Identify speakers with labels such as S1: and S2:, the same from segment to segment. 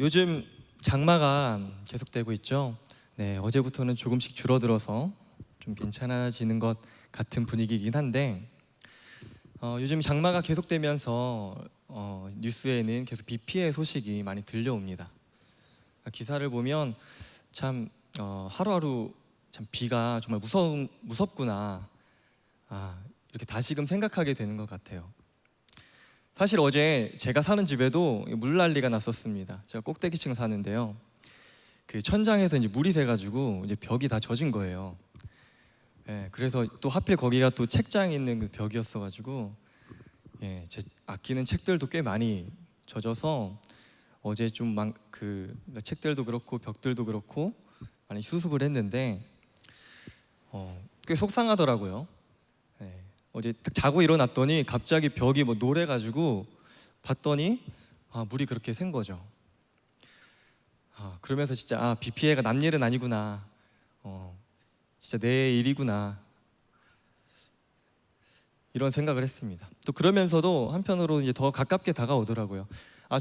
S1: 요즘 장마가 계속되고 있죠. 네, 어제부터는 조금씩 줄어들어서 좀 괜찮아지는 것 같은 분위기이긴 한데 요즘 장마가 계속되면서 뉴스에는 계속 비 피해 소식이 많이 들려옵니다. 기사를 보면 참 하루하루 참 비가 정말 무섭구나 이렇게 다시금 생각하게 되는 것 같아요. 사실 어제 제가 사는 집에도 물난리가 났었습니다. 제가 꼭대기층 사는데요. 그 천장에서 이제 물이 새가지고 이제 벽이 다 젖은 거예요. 예, 그래서 또 하필 거기가 또 책장이 있는 그 벽이었어가지고 제 아끼는 책들도 꽤 많이 젖어서 어제 그러니까 책들도 그렇고 벽들도 그렇고 많이 수습을 했는데 꽤 속상하더라고요. 예, 어제 딱 자고 일어났더니 갑자기 벽이 뭐 노래가지고 봤더니 물이 그렇게 샌 거죠. 그러면서 진짜 비 피해가 남 일은 아니구나. 진짜 내 일이구나. 이런 생각을 했습니다. 또 그러면서도 한편으로 이제 더 가깝게 다가오더라고요.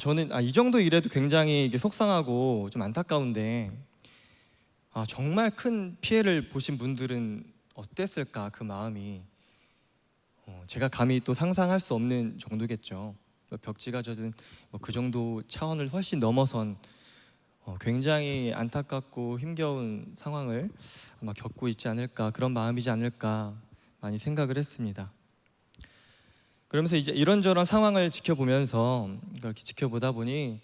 S1: 저는 이 정도 일해도 굉장히 이게 속상하고 좀 안타까운데 정말 큰 피해를 보신 분들은 어땠을까 그 마음이 제가 감히 또 상상할 수 없는 정도겠죠. 벽지가 젖은 그 정도 차원을 훨씬 넘어선 굉장히 안타깝고 힘겨운 상황을 아마 겪고 있지 않을까, 그런 마음이지 않을까 많이 생각을 했습니다. 그러면서 이제 이런저런 상황을 지켜보면서 그렇게 지켜보다 보니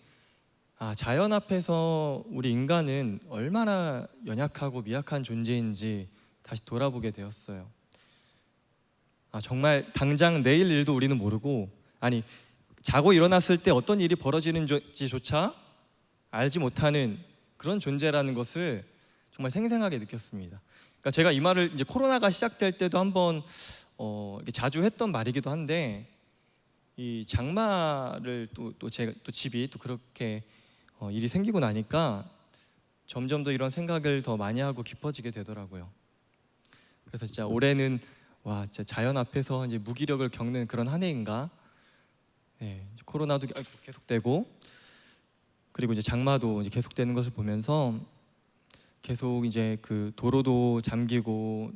S1: 자연 앞에서 우리 인간은 얼마나 연약하고 미약한 존재인지 다시 돌아보게 되었어요. 정말 당장 내일 일도 우리는 모르고, 자고 일어났을 때 어떤 일이 벌어지는지조차 알지 못하는 그런 존재라는 것을 정말 생생하게 느꼈습니다. 그러니까 제가 이 말을 이제 코로나가 시작될 때도 한번 자주 했던 말이기도 한데, 이 장마를 또 제가 또 집이 또 그렇게 일이 생기고 나니까 점점 더 이런 생각을 더 많이 하고 깊어지게 되더라고요. 그래서 진짜 올해는 진짜 자연 앞에서 이제 무기력을 겪는 그런 한 해인가. 코로나도 계속되고, 그리고 이제 장마도 이제 계속되는 것을 보면서 계속 이제 그 도로도 잠기고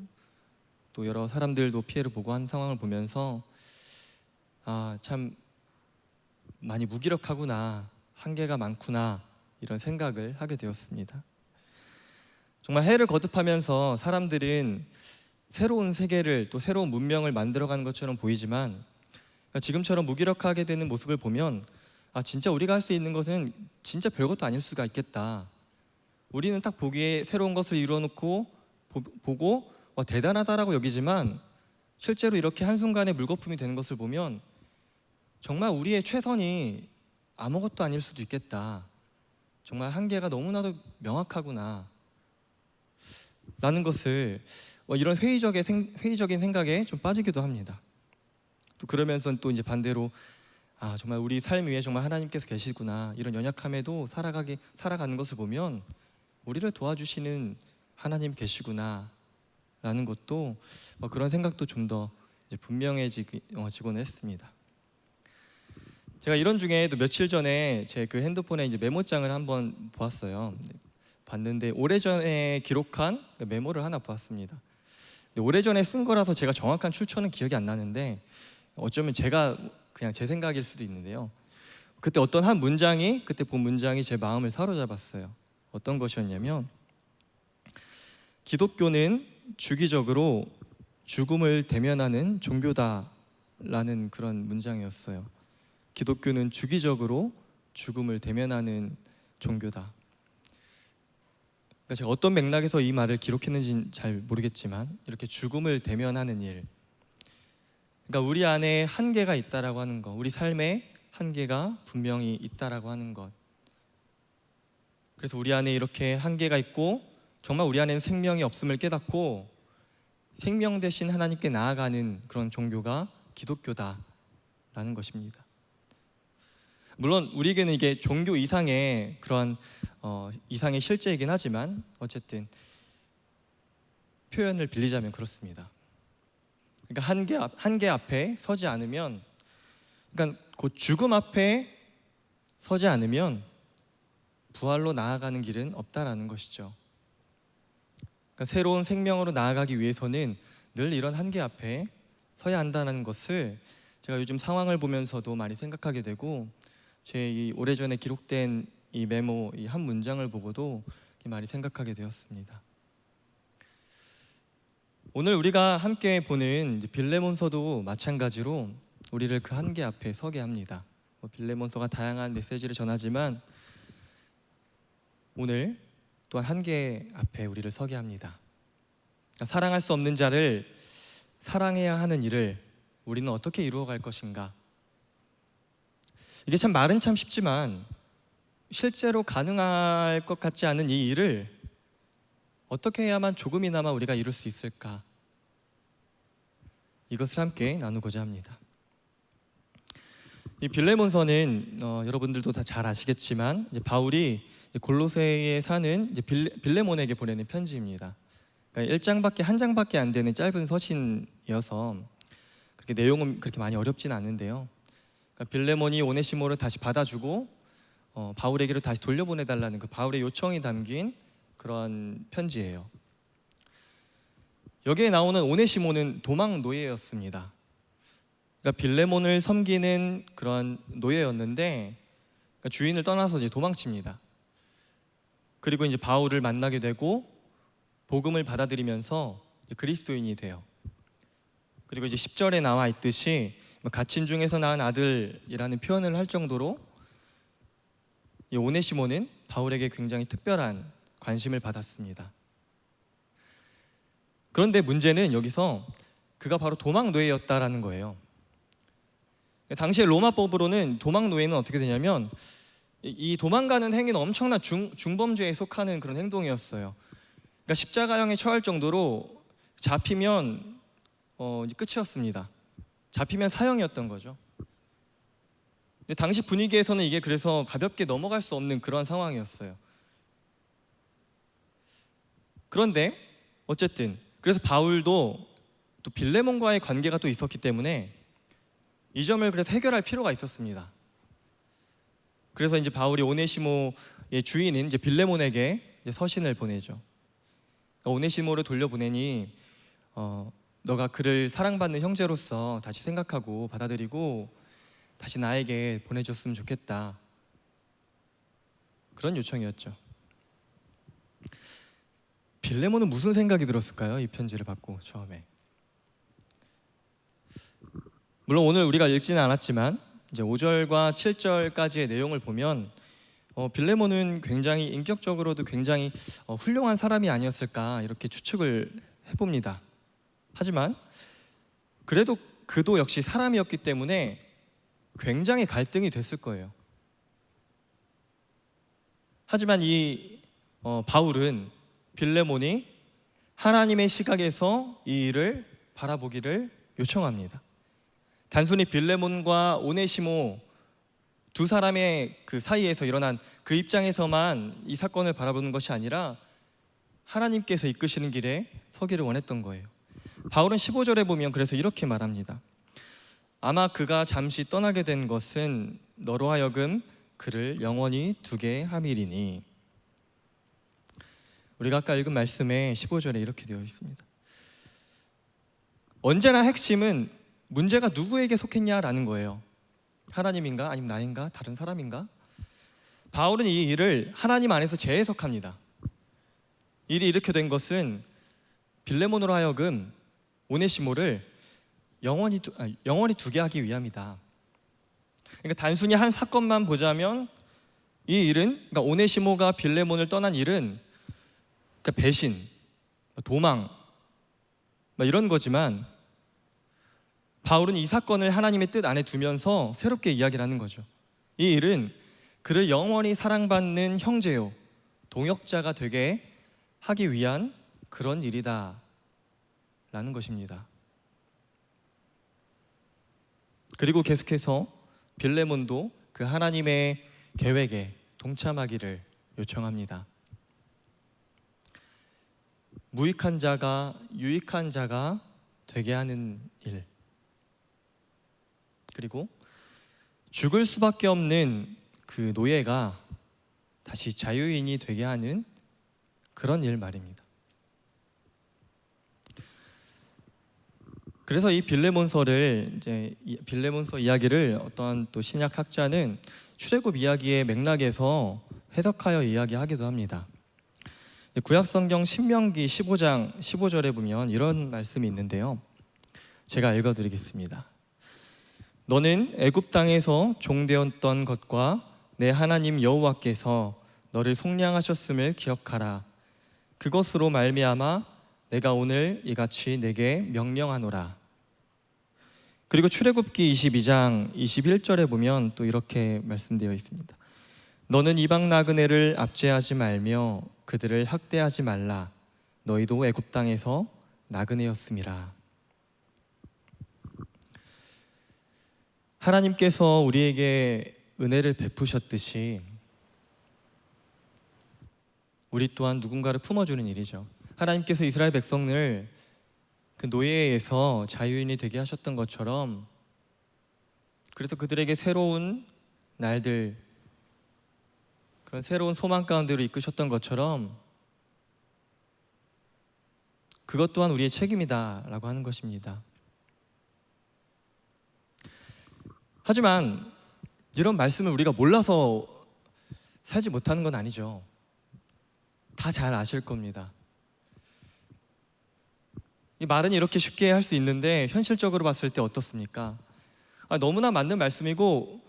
S1: 또 여러 사람들도 피해를 보고 한 상황을 보면서 참 많이 무기력하구나, 한계가 많구나, 이런 생각을 하게 되었습니다. 정말 해를 거듭하면서 사람들은 새로운 세계를 또 새로운 문명을 만들어가는 것처럼 보이지만, 지금처럼 무기력하게 되는 모습을 보면 진짜 우리가 할 수 있는 것은 진짜 별것도 아닐 수가 있겠다. 우리는 딱 보기에 새로운 것을 이뤄놓고 보고 대단하다라고 여기지만, 실제로 이렇게 한순간에 물거품이 되는 것을 보면 정말 우리의 최선이 아무것도 아닐 수도 있겠다. 정말 한계가 너무나도 명확하구나 라는 것을 이런 회의적인 생각에 좀 빠지기도 합니다. 또 그러면서 또 이제 반대로 정말 우리 삶 위에 정말 하나님께서 계시구나, 이런 연약함에도 살아가는 것을 보면 우리를 도와주시는 하나님 계시구나 라는 것도 그런 생각도 좀 더 분명해지곤 했습니다. 제가 이런 중에도 며칠 전에 제 그 핸드폰에 이제 메모장을 한번 보았어요. 봤는데 오래전에 기록한 메모를 하나 보았습니다. 오래전에 쓴 거라서 제가 정확한 출처는 기억이 안 나는데, 어쩌면 제가 그냥 제 생각일 수도 있는데요. 그때 그때 본 문장이 제 마음을 사로잡았어요. 어떤 것이었냐면, 기독교는 주기적으로 죽음을 대면하는 종교다라는 그런 문장이었어요. 기독교는 주기적으로 죽음을 대면하는 종교다. 그러니까 제가 어떤 맥락에서 이 말을 기록했는지는 잘 모르겠지만, 이렇게 죽음을 대면하는 일, 그러니까 우리 안에 한계가 있다라고 하는 것, 우리 삶에 한계가 분명히 있다라고 하는 것. 그래서 우리 안에 이렇게 한계가 있고, 정말 우리 안에는 생명이 없음을 깨닫고 생명 대신 하나님께 나아가는 그런 종교가 기독교다라는 것입니다. 물론 우리에게는 이게 종교 이상의 그런 이상의 실제이긴 하지만, 어쨌든 표현을 빌리자면 그렇습니다. 그러니까 한계 앞에 서지 않으면, 그러니까 그 죽음 앞에 서지 않으면 부활로 나아가는 길은 없다라는 것이죠. 그러니까 새로운 생명으로 나아가기 위해서는 늘 이런 한계 앞에 서야 한다는 것을 제가 요즘 상황을 보면서도 많이 생각하게 되고, 제 이 오래전에 기록된 이 메모 이 한 문장을 보고도 많이 생각하게 되었습니다. 오늘 우리가 함께 보는 빌레몬서도 마찬가지로 우리를 그 한계 앞에 서게 합니다. 빌레몬서가 다양한 메시지를 전하지만 오늘 또한 한계 앞에 우리를 서게 합니다. 사랑할 수 없는 자를 사랑해야 하는 일을 우리는 어떻게 이루어갈 것인가? 이게 참 말은 참 쉽지만 실제로 가능할 것 같지 않은 이 일을 어떻게 해야만 조금이나마 우리가 이룰 수 있을까? 이것을 함께 나누고자 합니다. 이 빌레몬서는 여러분들도 다 잘 아시겠지만 이제 바울이 골로새에 사는 이제 빌레몬에게 보내는 편지입니다. 그러니까 1장밖에 한 장밖에 안 되는 짧은 서신이어서 그렇게 내용은 그렇게 많이 어렵진 않은데요. 그러니까 빌레몬이 오네시모를 다시 받아주고 바울에게로 다시 돌려보내달라는 그 바울의 요청이 담긴 그런 편지예요. 여기에 나오는 오네시모는 도망 노예였습니다. 그러니까 빌레몬을 섬기는 그런 노예였는데 그러니까 주인을 떠나서 이제 도망칩니다. 그리고 이제 바울을 만나게 되고 복음을 받아들이면서 그리스도인이 돼요. 그리고 이제 10절에 나와 있듯이 갇힌 중에서 낳은 아들이라는 표현을 할 정도로 이 오네시모는 바울에게 굉장히 특별한 관심을 받았습니다. 그런데 문제는 여기서 그가 바로 도망 노예였다라는 거예요. 당시의 로마법으로는 도망 노예는 어떻게 되냐면 이 도망가는 행위는 엄청난 중범죄에 속하는 그런 행동이었어요. 그러니까 십자가형에 처할 정도로 잡히면 이제 끝이었습니다. 잡히면 사형이었던 거죠. 근데 당시 분위기에서는 이게 그래서 가볍게 넘어갈 수 없는 그런 상황이었어요. 그런데 어쨌든 그래서 바울도 또 빌레몬과의 관계가 또 있었기 때문에 이 점을 그래서 해결할 필요가 있었습니다. 그래서 이제 바울이 오네시모의 주인인 이제 빌레몬에게 이제 서신을 보내죠. 그러니까 오네시모를 돌려보내니 너가 그를 사랑받는 형제로서 다시 생각하고 받아들이고 다시 나에게 보내줬으면 좋겠다. 그런 요청이었죠. 빌레몬은 무슨 생각이 들었을까요? 이 편지를 받고 처음에. 물론 오늘 우리가 읽지는 않았지만 이제 5절과 7절까지의 내용을 보면 빌레몬은 굉장히 인격적으로도 굉장히 훌륭한 사람이 아니었을까 이렇게 추측을 해봅니다. 하지만 그래도 그도 역시 사람이었기 때문에 굉장히 갈등이 됐을 거예요. 하지만 이 바울은 빌레몬이 하나님의 시각에서 이 일을 바라보기를 요청합니다. 단순히 빌레몬과 오네시모 두 사람의 그 사이에서 일어난 그 입장에서만 이 사건을 바라보는 것이 아니라 하나님께서 이끄시는 길에 서기를 원했던 거예요. 바울은 15절에 보면 그래서 이렇게 말합니다. 아마 그가 잠시 떠나게 된 것은 너로 하여금 그를 영원히 두게 함이리니. 우리가 아까 읽은 말씀에 15절에 이렇게 되어 있습니다. 언제나 핵심은 문제가 누구에게 속했냐라는 거예요. 하나님인가 아니면 나인가 다른 사람인가? 바울은 이 일을 하나님 안에서 재해석합니다. 일이 이렇게 된 것은 빌레몬으로 하여금 오네시모를 영원히 두게 하기 위함이다. 그러니까 단순히 한 사건만 보자면 이 일은 그러니까 오네시모가 빌레몬을 떠난 일은 그러니까 배신, 도망 이런 거지만 바울은 이 사건을 하나님의 뜻 안에 두면서 새롭게 이야기를 하는 거죠. 이 일은 그를 영원히 사랑받는 형제요 동역자가 되게 하기 위한 그런 일이다 라는 것입니다. 그리고 계속해서 빌레몬도 그 하나님의 계획에 동참하기를 요청합니다. 무익한 자가 유익한 자가 되게 하는 일, 그리고 죽을 수밖에 없는 그 노예가 다시 자유인이 되게 하는 그런 일 말입니다. 그래서 이 빌레몬서 이야기를 어떤 또 신약 학자는 출애굽 이야기의 맥락에서 해석하여 이야기하기도 합니다. 구약성경 신명기 15장 15절에 보면 이런 말씀이 있는데요. 제가 읽어드리겠습니다. 너는 애굽 땅에서 종되었던 것과 내 하나님 여호와께서 너를 속량하셨음을 기억하라. 그것으로 말미암아 내가 오늘 이같이 내게 명령하노라. 그리고 출애굽기 22장 21절에 보면 또 이렇게 말씀되어 있습니다. 너는 이방 나그네를 압제하지 말며 그들을 학대하지 말라. 너희도 애굽 땅에서 나그네였음이라. 하나님께서 우리에게 은혜를 베푸셨듯이 우리 또한 누군가를 품어주는 일이죠. 하나님께서 이스라엘 백성을 그 노예에서 자유인이 되게 하셨던 것처럼, 그래서 그들에게 새로운 날들, 그런 새로운 소망 가운데로 이끄셨던 것처럼 그것 또한 우리의 책임이다라고 하는 것입니다. 하지만 이런 말씀을 우리가 몰라서 살지 못하는 건 아니죠. 다 잘 아실 겁니다. 이 말은 이렇게 쉽게 할 수 있는데 현실적으로 봤을 때 어떻습니까? 너무나 맞는 말씀이고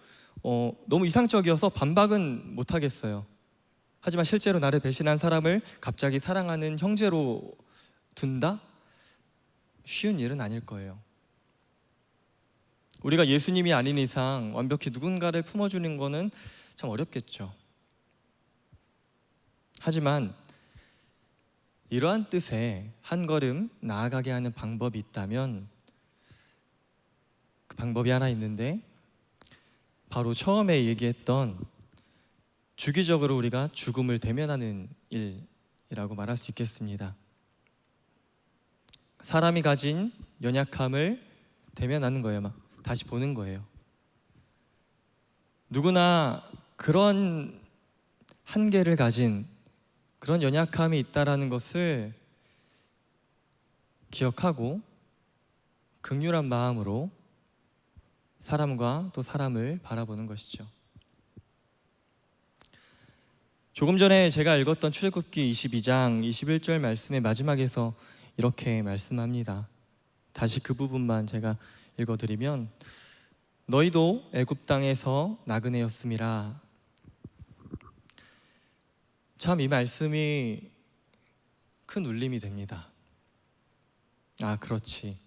S1: 너무 이상적이어서 반박은 못하겠어요. 하지만 실제로 나를 배신한 사람을 갑자기 사랑하는 형제로 둔다? 쉬운 일은 아닐 거예요. 우리가 예수님이 아닌 이상 완벽히 누군가를 품어주는 거는 참 어렵겠죠. 하지만 이러한 뜻에 한 걸음 나아가게 하는 방법이 있다면 그 방법이 하나 있는데, 바로 처음에 얘기했던 주기적으로 우리가 죽음을 대면하는 일이라고 말할 수 있겠습니다. 사람이 가진 연약함을 대면하는 거예요. 다시 보는 거예요. 누구나 그런 한계를 가진 그런 연약함이 있다라는 것을 기억하고 긍휼한 마음으로 사람과 또 사람을 바라보는 것이죠. 조금 전에 제가 읽었던 출애굽기 22장 21절 말씀의 마지막에서 이렇게 말씀합니다. 다시 그 부분만 제가 읽어드리면, 너희도 애굽 땅에서 나그네였음이라. 참 이 말씀이 큰 울림이 됩니다. 그렇지.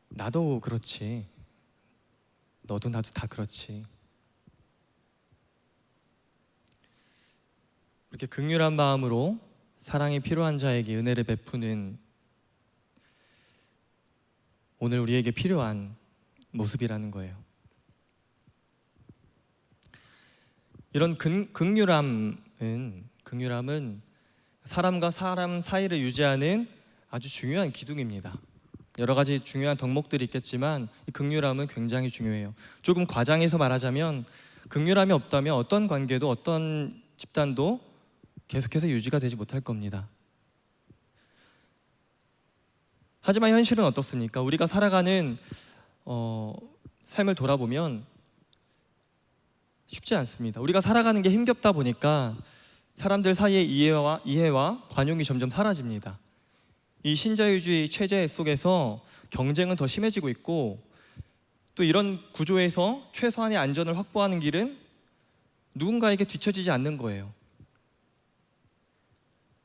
S1: 나도 그렇지. 너도 나도 다 그렇지. 이렇게 긍휼한 마음으로 사랑이 필요한 자에게 은혜를 베푸는 오늘 우리에게 필요한 모습이라는 거예요. 이런 긍휼함은 사람과 사람 사이를 유지하는 아주 중요한 기둥입니다. 여러 가지 중요한 덕목들이 있겠지만 이 긍휼함은 굉장히 중요해요. 조금 과장해서 말하자면 긍휼함이 없다면 어떤 관계도 어떤 집단도 계속해서 유지가 되지 못할 겁니다. 하지만 현실은 어떻습니까? 우리가 살아가는 삶을 돌아보면 쉽지 않습니다. 우리가 살아가는 게 힘겹다 보니까 사람들 사이의 이해와 관용이 점점 사라집니다. 이 신자유주의 체제 속에서 경쟁은 더 심해지고 있고, 또 이런 구조에서 최소한의 안전을 확보하는 길은 누군가에게 뒤처지지 않는 거예요.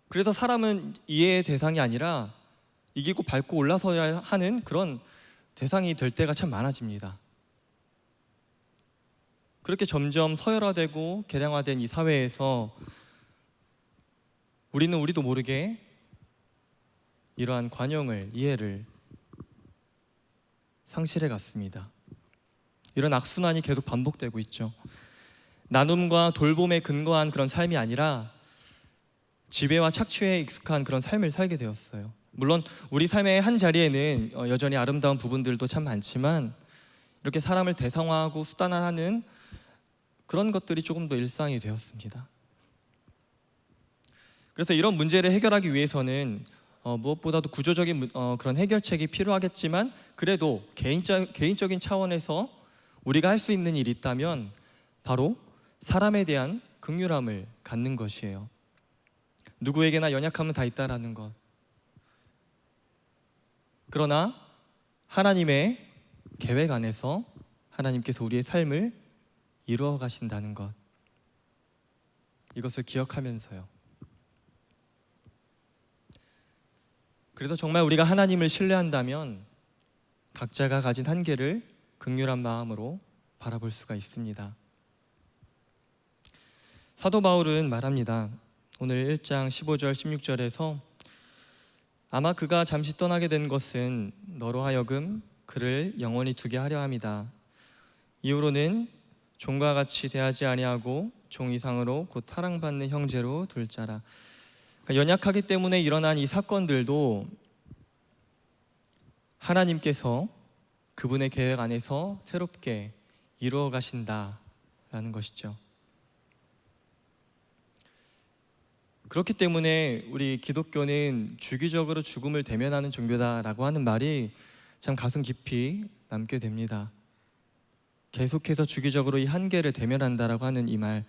S1: 그래서 사람은 이해의 대상이 아니라 이기고 밟고 올라서야 하는 그런 대상이 될 때가 참 많아집니다. 그렇게 점점 서열화되고 개량화된 이 사회에서 우리도 모르게 이러한 관용을, 이해를 상실해 갔습니다. 이런 악순환이 계속 반복되고 있죠. 나눔과 돌봄에 근거한 그런 삶이 아니라 지배와 착취에 익숙한 그런 삶을 살게 되었어요. 물론 우리 삶의 한 자리에는 여전히 아름다운 부분들도 참 많지만, 이렇게 사람을 대상화하고 수단화하는 그런 것들이 조금 더 일상이 되었습니다. 그래서 이런 문제를 해결하기 위해서는 무엇보다도 구조적인 그런 해결책이 필요하겠지만, 그래도 개인적인 차원에서 우리가 할 수 있는 일이 있다면 바로 사람에 대한 긍휼함을 갖는 것이에요. 누구에게나 연약함은 다 있다라는 것. 그러나 하나님의 계획 안에서 하나님께서 우리의 삶을 이루어 가신다는 것, 이것을 기억하면서요. 그래서 정말 우리가 하나님을 신뢰한다면 각자가 가진 한계를 긍휼한 마음으로 바라볼 수가 있습니다. 사도 바울은 말합니다. 오늘 1장 15절 16절에서 아마 그가 잠시 떠나게 된 것은 너로 하여금 그를 영원히 두게 하려 함이다. 이후로는 종과 같이 대하지 아니하고 종 이상으로 곧 사랑받는 형제로 둘 자라. 그러니까 연약하기 때문에 일어난 이 사건들도 하나님께서 그분의 계획 안에서 새롭게 이루어 가신다라는 것이죠. 그렇기 때문에 우리 기독교는 주기적으로 죽음을 대면하는 종교다라고 하는 말이 참 가슴 깊이 남게 됩니다. 계속해서 주기적으로 이 한계를 대면한다라고 하는 이 말,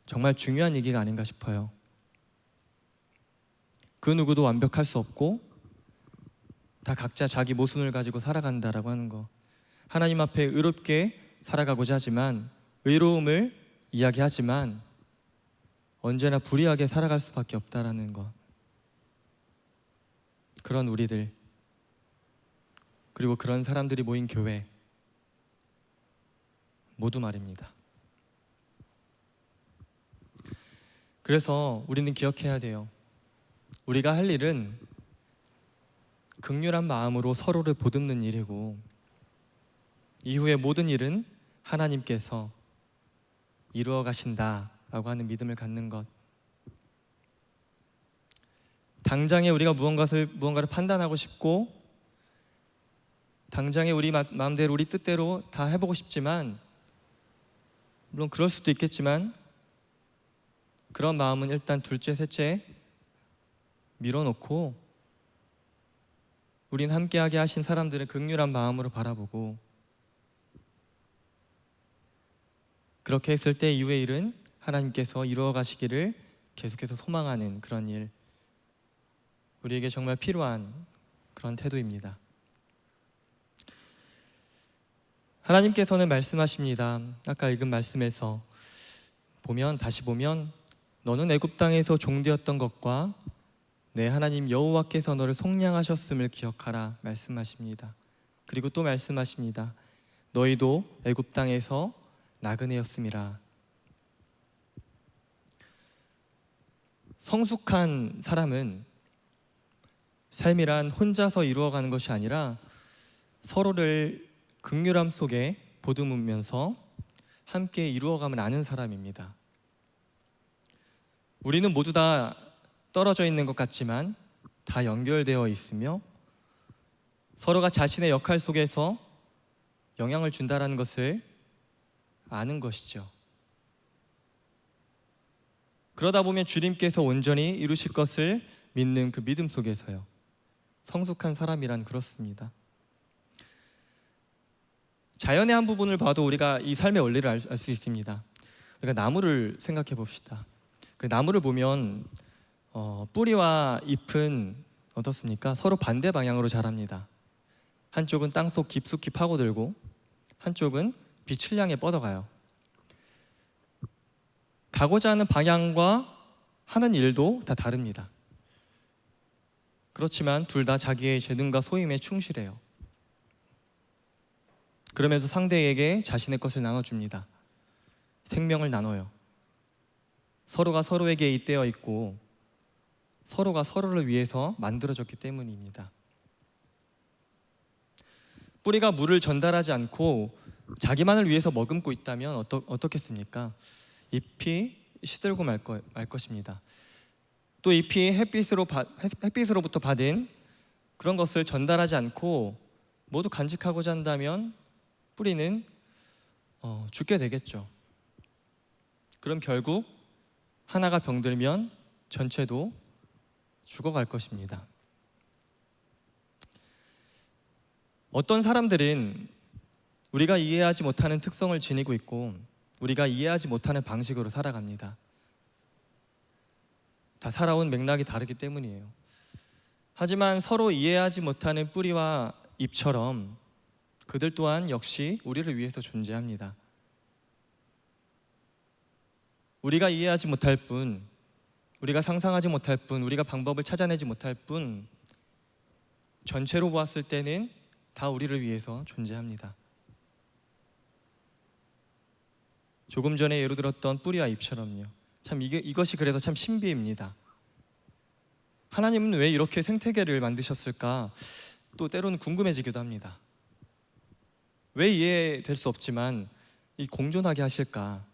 S1: 정말 중요한 얘기가 아닌가 싶어요. 그 누구도 완벽할 수 없고 다 각자 자기 모순을 가지고 살아간다라고 하는 거, 하나님 앞에 의롭게 살아가고자 하지만, 의로움을 이야기하지만 언제나 불의하게 살아갈 수밖에 없다라는 것, 그런 우리들, 그리고 그런 사람들이 모인 교회 모두 말입니다. 그래서 우리는 기억해야 돼요. 우리가 할 일은 긍휼한 마음으로 서로를 보듬는 일이고, 이후의 모든 일은 하나님께서 이루어 가신다라고 하는 믿음을 갖는 것. 당장에 우리가 무언가를 판단하고 싶고, 당장에 우리 마음대로 우리 뜻대로 다 해보고 싶지만, 물론 그럴 수도 있겠지만 그런 마음은 일단 둘째 셋째 밀어놓고 우린 함께하게 하신 사람들을 긍휼한 마음으로 바라보고, 그렇게 했을 때 이후의 일은 하나님께서 이루어 가시기를 계속해서 소망하는 그런 일, 우리에게 정말 필요한 그런 태도입니다. 하나님께서는 말씀하십니다. 아까 읽은 말씀에서 다시 보면 너는 애굽 땅에서 종되었던 것과 내 하나님 여호와께서 너를 속량하셨음을 기억하라 말씀하십니다. 그리고 또 말씀하십니다. 너희도 애굽 땅에서 나그네였음이라. 성숙한 사람은 삶이란 혼자서 이루어가는 것이 아니라 서로를 긍휼함 속에 보듬으면서 함께 이루어가면 아는 사람입니다. 우리는 모두 다 떨어져 있는 것 같지만 다 연결되어 있으며 서로가 자신의 역할 속에서 영향을 준다는 것을 아는 것이죠. 그러다 보면 주님께서 온전히 이루실 것을 믿는 그 믿음 속에서요. 성숙한 사람이란 그렇습니다. 자연의 한 부분을 봐도 우리가 이 삶의 원리를 알 수 있습니다. 그러니까 나무를 생각해 봅시다. 그 나무를 보면 뿌리와 잎은 어떻습니까? 서로 반대 방향으로 자랍니다. 한쪽은 땅속 깊숙이 파고들고 한쪽은 빛을 향해 뻗어가요. 가고자 하는 방향과 하는 일도 다 다릅니다. 그렇지만 둘 다 자기의 재능과 소임에 충실해요. 그러면서 상대에게 자신의 것을 나눠줍니다. 생명을 나눠요. 서로가 서로에게 잇대어 있고 서로가 서로를 위해서 만들어졌기 때문입니다. 뿌리가 물을 전달하지 않고 자기만을 위해서 머금고 있다면 어떻겠습니까? 잎이 시들고 말 것입니다. 또 잎이 햇빛으로부터 받은 그런 것을 전달하지 않고 모두 간직하고자 한다면 뿌리는 죽게 되겠죠. 그럼 결국 하나가 병들면 전체도 죽어갈 것입니다. 어떤 사람들은 우리가 이해하지 못하는 특성을 지니고 있고 우리가 이해하지 못하는 방식으로 살아갑니다. 다 살아온 맥락이 다르기 때문이에요. 하지만 서로 이해하지 못하는 뿌리와 잎처럼 그들 또한 역시 우리를 위해서 존재합니다. 우리가 이해하지 못할 뿐, 우리가 상상하지 못할 뿐, 우리가 방법을 찾아내지 못할 뿐, 전체로 보았을 때는 다 우리를 위해서 존재합니다. 조금 전에 예로 들었던 뿌리와 잎처럼요. 참 이것이 그래서 참 신비입니다. 하나님은 왜 이렇게 생태계를 만드셨을까? 또 때로는 궁금해지기도 합니다. 왜 이해될 수 없지만 이 공존하게 하실까?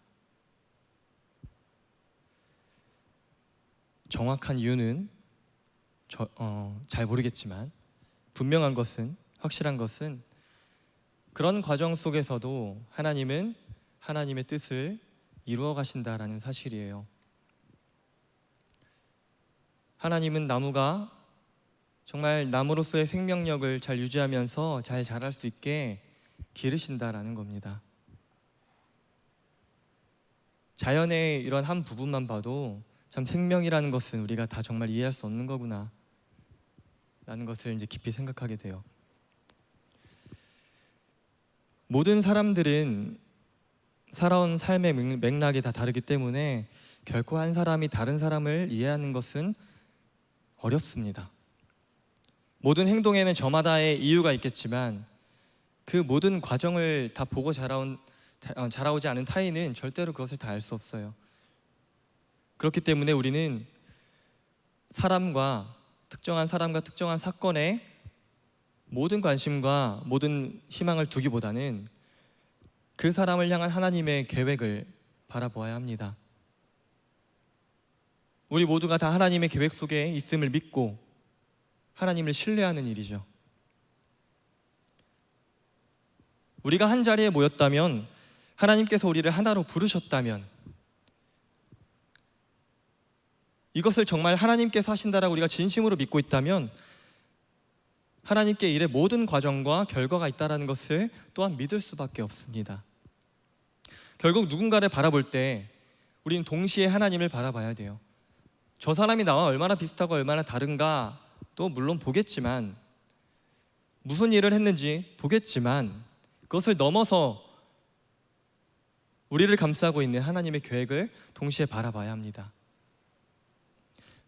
S1: 정확한 이유는 잘 모르겠지만 분명한 것은, 확실한 것은 그런 과정 속에서도 하나님은 하나님의 뜻을 이루어 가신다라는 사실이에요. 하나님은 나무가 정말 나무로서의 생명력을 잘 유지하면서 잘 자랄 수 있게 기르신다라는 겁니다. 자연의 이런 한 부분만 봐도 참 생명이라는 것은 우리가 다 정말 이해할 수 없는 거구나 라는 것을 이제 깊이 생각하게 돼요. 모든 사람들은 살아온 삶의 맥락이 다 다르기 때문에 결코 한 사람이 다른 사람을 이해하는 것은 어렵습니다. 모든 행동에는 저마다의 이유가 있겠지만 그 모든 과정을 다 보고 자라오지 않은 타인은 절대로 그것을 다 알 수 없어요. 그렇기 때문에 우리는 특정한 사람과 특정한 사건에 모든 관심과 모든 희망을 두기보다는 그 사람을 향한 하나님의 계획을 바라보아야 합니다. 우리 모두가 다 하나님의 계획 속에 있음을 믿고 하나님을 신뢰하는 일이죠. 우리가 한 자리에 모였다면, 하나님께서 우리를 하나로 부르셨다면, 이것을 정말 하나님께서 하신다라고 우리가 진심으로 믿고 있다면 하나님께 일의 모든 과정과 결과가 있다는 것을 또한 믿을 수밖에 없습니다. 결국 누군가를 바라볼 때 우리는 동시에 하나님을 바라봐야 돼요. 저 사람이 나와 얼마나 비슷하고 얼마나 다른가 또 물론 보겠지만, 무슨 일을 했는지 보겠지만, 그것을 넘어서 우리를 감싸고 있는 하나님의 계획을 동시에 바라봐야 합니다.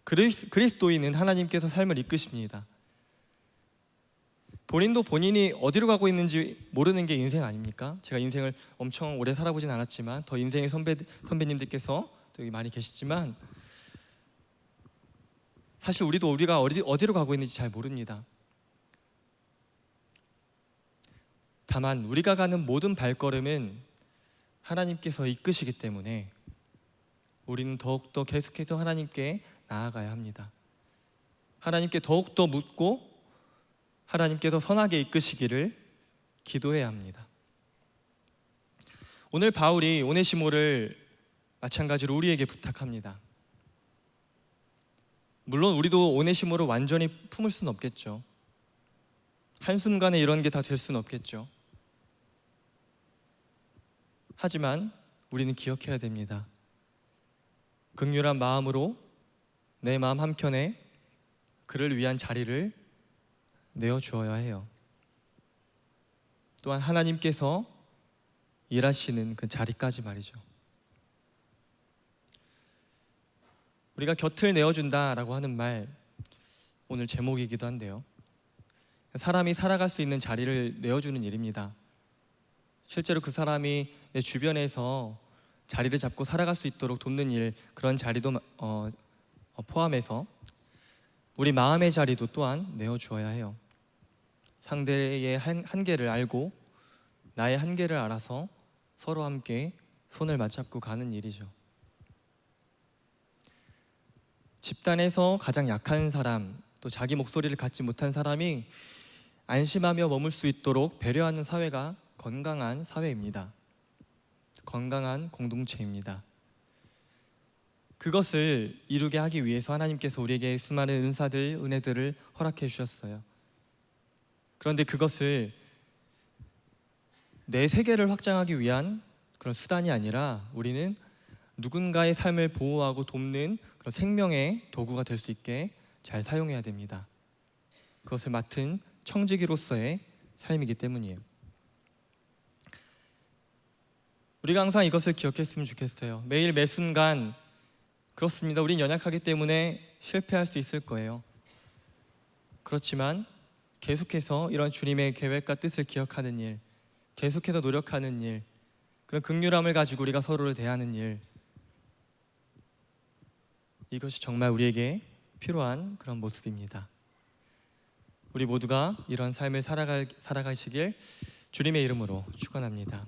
S1: 그리스도인은 하나님께서 삶을 이끄십니다. 본인도 본인이 어디로 가고 있는지 모르는 게 인생 아닙니까? 제가 인생을 엄청 오래 살아보진 않았지만 더 인생의 선배님들께서 또 여기 많이 계시지만 사실 우리가 어디로 가고 있는지 잘 모릅니다. 다만 우리가 가는 모든 발걸음은 하나님께서 이끄시기 때문에 우리는 더욱더 계속해서 하나님께 나아가야 합니다. 하나님께 더욱더 묻고 하나님께서 선하게 이끄시기를 기도해야 합니다. 오늘 바울이 오네시모를 마찬가지로 우리에게 부탁합니다. 물론 우리도 오네시모를 완전히 품을 수는 없겠죠. 한순간에 이런 게 다 될 수는 없겠죠. 하지만 우리는 기억해야 됩니다. 긍휼한 마음으로 내 마음 한켠에 그를 위한 자리를 내어주어야 해요. 또한 하나님께서 일하시는 그 자리까지 말이죠. 우리가 곁을 내어준다라고 하는 말, 오늘 제목이기도 한데요. 사람이 살아갈 수 있는 자리를 내어주는 일입니다. 실제로 그 사람이 내 주변에서 자리를 잡고 살아갈 수 있도록 돕는 일, 그런 자리도 포함해서 우리 마음의 자리도 또한 내어주어야 해요. 상대의 한계를 알고 나의 한계를 알아서 서로 함께 손을 맞잡고 가는 일이죠. 집단에서 가장 약한 사람, 또 자기 목소리를 갖지 못한 사람이 안심하며 머물 수 있도록 배려하는 사회가 건강한 사회입니다. 건강한 공동체입니다. 그것을 이루게 하기 위해서 하나님께서 우리에게 수많은 은사들, 은혜들을 허락해 주셨어요. 그런데 그것을 내 세계를 확장하기 위한 그런 수단이 아니라 우리는 누군가의 삶을 보호하고 돕는 그런 생명의 도구가 될 수 있게 잘 사용해야 됩니다. 그것을 맡은 청지기로서의 삶이기 때문이에요. 우리가 항상 이것을 기억했으면 좋겠어요. 매일 매 순간, 그렇습니다. 우린 연약하기 때문에 실패할 수 있을 거예요. 그렇지만 계속해서 이런 주님의 계획과 뜻을 기억하는 일, 계속해서 노력하는 일, 그런 긍휼함을 가지고 우리가 서로를 대하는 일, 이것이 정말 우리에게 필요한 그런 모습입니다. 우리 모두가 이런 삶을 살아가시길 주님의 이름으로 축원합니다.